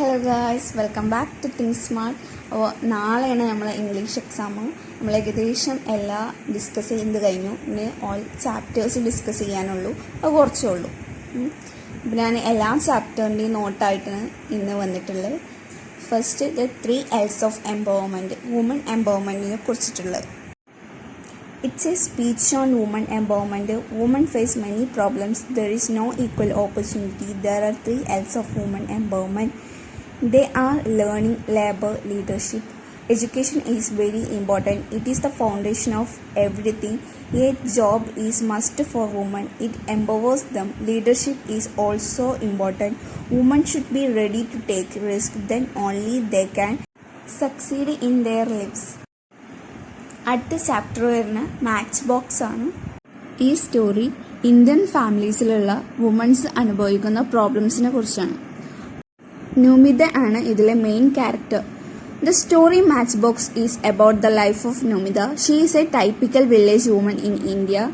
Hello guys, welcome back to think smart. അപ്പോൾ നാളെയാണ് നമ്മളെ ഇംഗ്ലീഷ് എക്സാം. നമ്മൾ ഏകദേശം എല്ലാം ഡിസ്കസ് ചെയ്ത് കഴിഞ്ഞു. ഇനി ഓൾ ചാപ്റ്റേഴ്സ് ഡിസ്കസ് ചെയ്യാനുള്ളൂ. അത് കുറച്ചേ ഉള്ളൂ. അപ്പോൾ ഞാൻ എല്ലാ ചാപ്റ്ററിൻ്റെയും നോട്ടായിട്ടാണ് ഇന്ന് വന്നിട്ടുള്ളത്. First the 3 L's of empowerment, woman എംപവർമെൻറ്റിനെ കുറിച്ചിട്ടുള്ളത്. It's a speech on women empowerment. Women face many problems. There is no equal opportunity. There are 3 L's of women empowerment. They are learning, labor, leadership. Education is very important. It is the foundation of everything. A job is must for women. It empowers them. Leadership is also important. Women should be ready to take risk. Then only they can succeed in their lives. അടുത്ത chapter വരുന്ന match box ആണ്. ഈ story Indian ഫാമിലീസിലുള്ള women's അനുഭവിക്കുന്ന പ്രോബ്ലംസിനെ കുറിച്ചാണ്. നുമിത ആണ് ഇതിലെ main character. The story Matchbox is about the life of Numida. She is a typical village woman in India.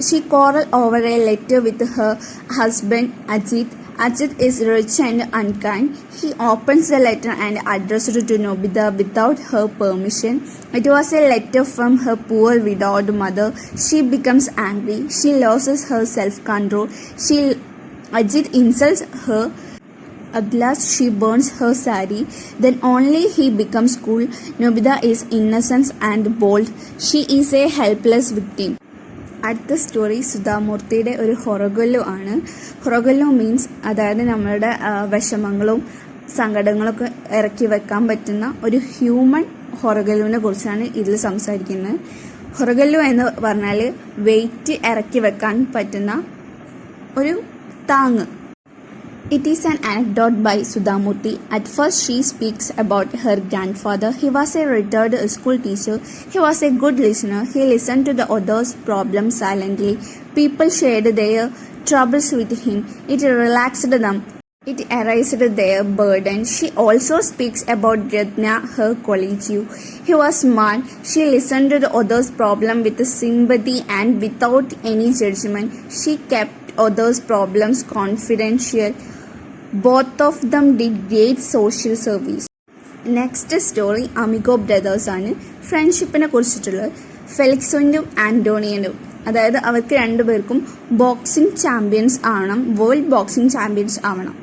She quarreled over a letter with her husband Ajit. Ajit is rich and unkind. He opens the letter and addresses it to Numida without her permission. It was a letter from her poor widowed mother. She becomes angry. She loses her self-control. Ajit insults her. At last she burns her sari. Then only he becomes cool. Numida is innocent and bold. She is a helpless victim. അടുത്ത story സുധാമൂർത്തിയുടെ ഒരു ഹൊറഗല്ലു ആണ്. ഹൊറഗല്ലു means അതായത് നമ്മളുടെ വിഷമങ്ങളും സങ്കടങ്ങളൊക്കെ ഇറക്കി വെക്കാൻ പറ്റുന്ന ഒരു ഹ്യൂമൻ ഹൊറഗല്ലുവിനെ കുറിച്ചാണ് ഇതിൽ സംസാരിക്കുന്നത്. ഹൊറഗല്ലു എന്ന് പറഞ്ഞാൽ വെയിറ്റ് ഇറക്കി വെക്കാൻ പറ്റുന്ന ഒരു താങ്ങ്. It is an anecdote by Sudhamurti. At first she speaks about her grandfather. He was a retired school teacher. He was a good listener. He listened to the others' problems silently. People shared their troubles with him. It relaxed them. It erased their burden. She also speaks about Ratna, her colleague. He was smart. She listened to the others' problem with sympathy and without any judgment. She kept others' problems confidential. Both of them did great social service. Next story amigo brothers ആണ്. ഫ്രണ്ട്ഷിപ്പിനെ കുറിച്ചിട്ടുള്ളത്. ഫെലിക്സിനും ആന്റോണിയനും, അതായത് അവർക്ക് രണ്ടുപേർക്കും boxing champions ആവണം, world boxing champions ആവണം.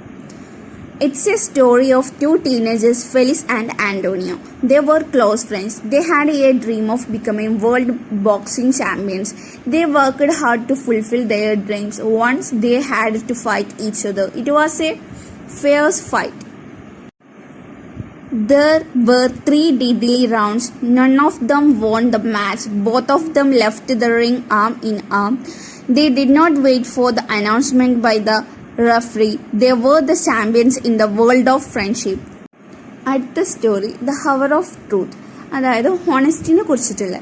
It's a story of 2 teenagers, Felix and Antonio. They were close friends. They had a dream of becoming world boxing champions. They worked hard to fulfill their dreams. Once they had to fight each other. It was a fierce fight. There were 3 deadly rounds. None of them won the match. Both of them left the ring arm in arm. They did not wait for the announcement by the referee. They were the champions in the world of friendship. അടുത്ത story the hour of truth, അതായത് ഹോണസ്റ്റിനെ കുറിച്ചിട്ടുള്ള.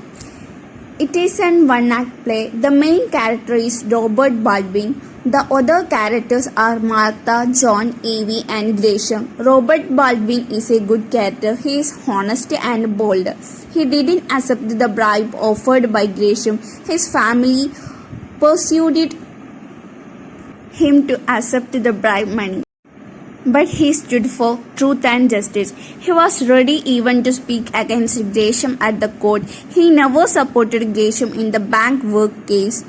It is an 1 act play. The main character is Robert Baldwin. The other characters are Martha, John, Evie and Gresham. Robert Baldwin is a good character. He is honest and bold. He didn't accept the bribe offered by Gresham. His family persuaded him to accept the bribe money, but he stood for truth and justice. He was ready even to speak against Gresham at the court. He never supported Gresham in the bank work case.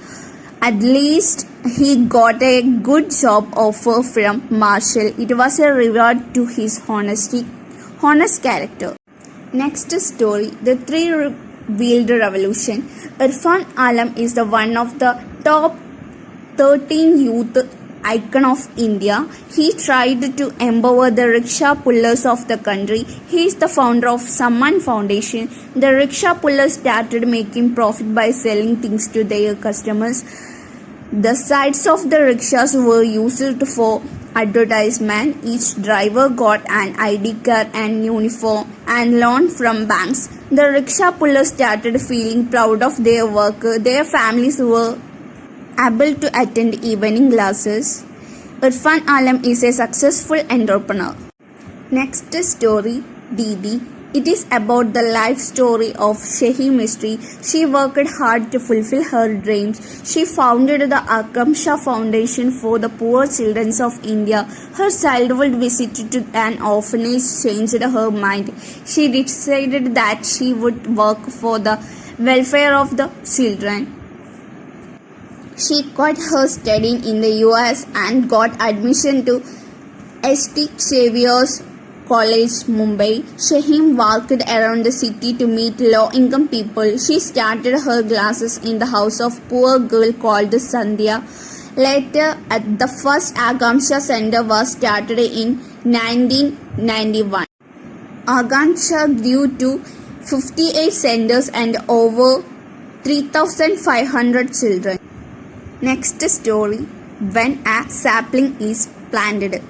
At least he got a good job offer from Marshall. It was a reward to his honest character. Next story, the 3-wheeled revolution. Irfan Alam is the one of the top 13 youth icon of India. He tried to empower the rickshaw pullers of the country. He is the founder of Samman Foundation. The rickshaw pullers started making profit by selling things to their customers. The sides of the rickshaws were used for advertisement. Each driver got an ID card and uniform and loan from banks. The rickshaw pullers started feeling proud of their work. Their families were able to attend evening classes. Irfan Alam is a successful entrepreneur. Next story, Didi. It is about the life story of Shehi Mystery. She worked hard to fulfill her dreams. She founded the Akamsha Foundation for the Poor Children of India. Her childhood visit to an orphanage changed her mind. She decided that she would work for the welfare of the children. She quit her studying in the US and got admission to St. Xavier's College, Mumbai. Shaheen walked around the city to meet low-income people. She started her classes in the house of a poor girl called Sandhya. Later, the first Akamsha Center was started in 1991. Akamsha grew to 58 centers and over 3,500 children. Next story, when a sapling is planted.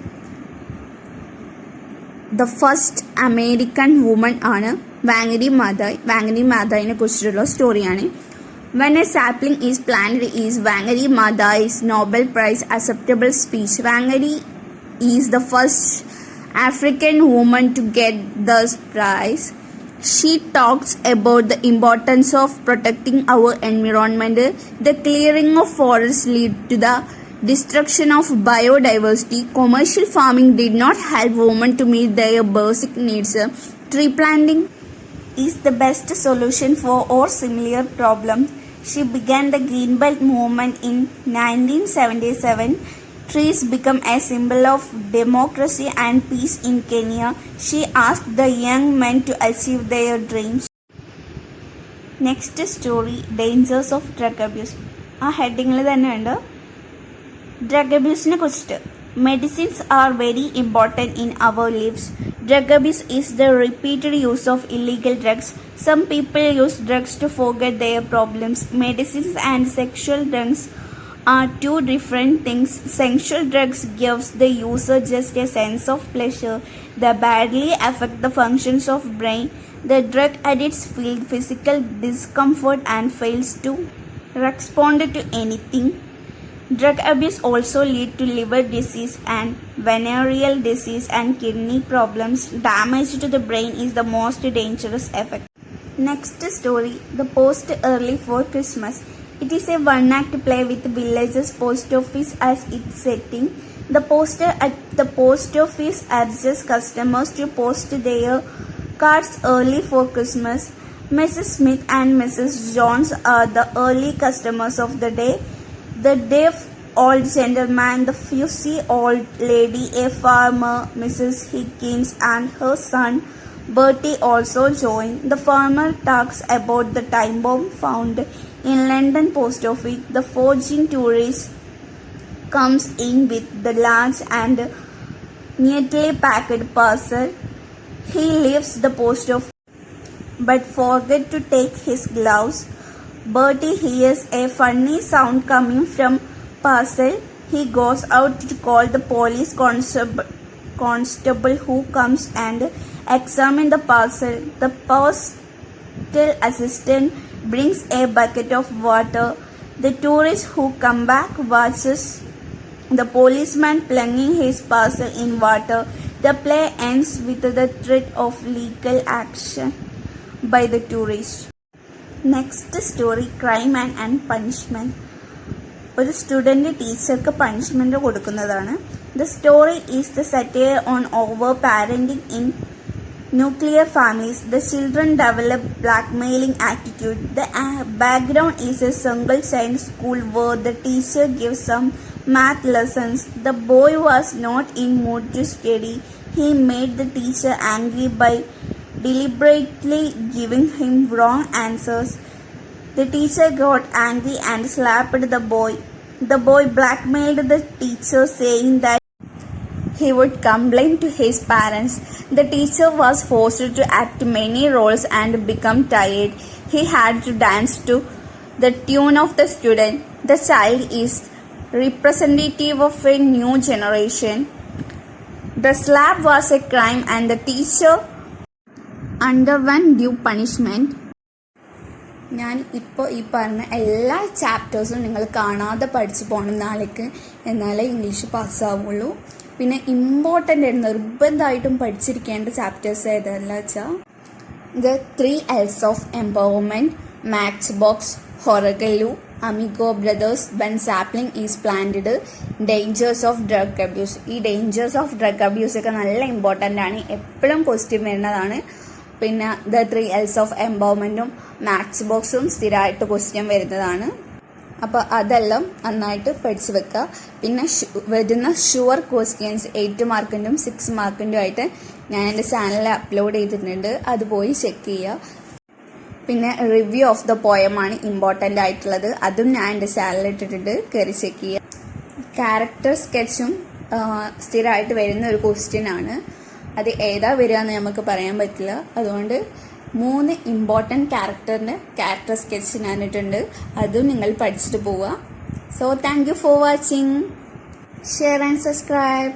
The first American woman ആണ് വാങ്ങരി മാതായിനെ കുറിച്ചിട്ടുള്ള സ്റ്റോറിയാണ്. When a sapling is planted is Wangari Maathai's Nobel Prize acceptable speech. Wangari is the first African woman to get this prize. She talks about the importance of protecting our environment. The clearing of forests lead to the destruction of biodiversity. Commercial farming did not help women to meet their basic needs. Tree planting is the best solution for all similar problems. She began the Green Belt movement in 1977. Trees become a symbol of democracy and peace in Kenya. She asked the young men to achieve their dreams. Next story, dangers of drug abuse. ആ ഹെഡിങ്ങിൽ തന്നെ ഉണ്ട് drug അബ്യൂസിനെ കുറിച്ചിട്ട്. Medicines are very important in our lives. Drug abuse is the repeated use of illegal drugs. Some people use drugs to forget their problems. Medicines and sexual drugs are two different things. Sexual drugs gives the user just a sense of pleasure. They badly affect the functions of brain. The drug addicts feel physical discomfort and fails to respond to anything. Drug abuse also lead to liver disease and venereal disease and kidney problems. Damage to the brain is the most dangerous effect. Next story, the post early for Christmas. It is a one-act play with villages post office as its setting. The poster at the post office urges customers to post their cards early for Christmas. Mrs. Smith and Mrs. Jones are the early customers of the day. The deaf old gentleman, the fussy old lady, a farmer, Mrs. Higgins, and her son Bertie also join. The farmer talks about the time bomb found in London post office. The forging tourist comes in with the large and neatly packed parcel. He leaves the post office but forget to take his gloves. Bertie hears a funny sound coming from parcel. He goes out to call the police constable who comes and examines the parcel. The postal assistant brings a bucket of water. The tourist who come back watches the policeman plunging his parcel in water. The play ends with the threat of legal action by the tourist. Next story, crime and punishment. ഒരു student ടീച്ചർക്ക് punishment കൊടുക്കുന്നതാണ്. The story is the satire on over parenting in nuclear families. The children develop blackmailing attitude. The background is a single child school where the teacher gives some math lessons. The boy was not in mood to study. He made the teacher angry by deliberately giving him wrong answers. The teacher got angry and slapped the boy. The boy blackmailed the teacher, saying that he would complain to his parents. The teacher was forced to act many roles and become tired. He had to dance to the tune of the student. The child is representative of a new generation. The slap was a crime and the teacher underwent due punishment. ഞാൻ ഇപ്പോൾ ഈ പറഞ്ഞ എല്ലാ ചാപ്റ്റേഴ്സും നിങ്ങൾ കാണാതെ പഠിച്ചു പോകണം നാളേക്ക്, എന്നാലേ ഇംഗ്ലീഷ് പാസ്സാവുള്ളൂ. പിന്നെ ഇമ്പോർട്ടൻ്റ് ആയിട്ട് നിർബന്ധമായിട്ടും പഠിച്ചിരിക്കേണ്ട ചാപ്റ്റേഴ്സ് ഏതെല്ലാം വെച്ചാൽ The 3 L's of empowerment, Matchbox, Horagaloo, Amigo Brothers, when sapling is planted, dangers of drug abuse. ഈ ഡേഞ്ചേഴ്സ് ഓഫ് ഡ്രഗ് അബ്യൂസ് ഒക്കെ നല്ല ഇമ്പോർട്ടൻ്റ് ആണ്, എപ്പോഴും ക്വസ്റ്റ്യൻ വരുന്നതാണ്. പിന്നെ ദ 3 L's ഓഫ് എംപവർമെൻറ്റും മാത്സ് ബോക്സും സ്ഥിരമായിട്ട് ക്വസ്റ്റ്യൻ വരുന്നതാണ്. അപ്പോൾ അതെല്ലാം നന്നായിട്ട് പഠിച്ചു വെക്കുക. പിന്നെ വരുന്ന ഷുവർ ക്വസ്റ്റ്യൻസ് 8 മാർക്കിൻ്റെയും 6 മാർക്കിൻ്റെയും ആയിട്ട് ഞാൻ എൻ്റെ ചാനലിൽ അപ്ലോഡ് ചെയ്തിട്ടുണ്ട്, അത് പോയി ചെക്ക് ചെയ്യുക. പിന്നെ റിവ്യൂ ഓഫ് ദ പോയമാണ് ഇമ്പോർട്ടൻ്റ് ആയിട്ടുള്ളത്, അതും ഞാൻ എൻ്റെ ചാനലിൽ ഇട്ടിട്ടുണ്ട്, കയറി ചെക്ക് ചെയ്യുക. ക്യാരക്ടർ സ്കെച്ചും സ്ഥിരമായിട്ട് വരുന്ന ഒരു ക്വസ്റ്റ്യൻ ആണ്, അത് ഏതാ വരിക എന്ന് നമുക്ക് പറയാൻ പറ്റില്ല. അതുകൊണ്ട് 3 ഇമ്പോർട്ടൻറ്റ് ക്യാരക്ടറിൻ്റെ ക്യാരക്ടർ സ്കെച്ച് ഞാനിട്ടുണ്ട്, അതും നിങ്ങൾ പഠിച്ചിട്ട് പോവുക. So thank you for watching. Share and subscribe.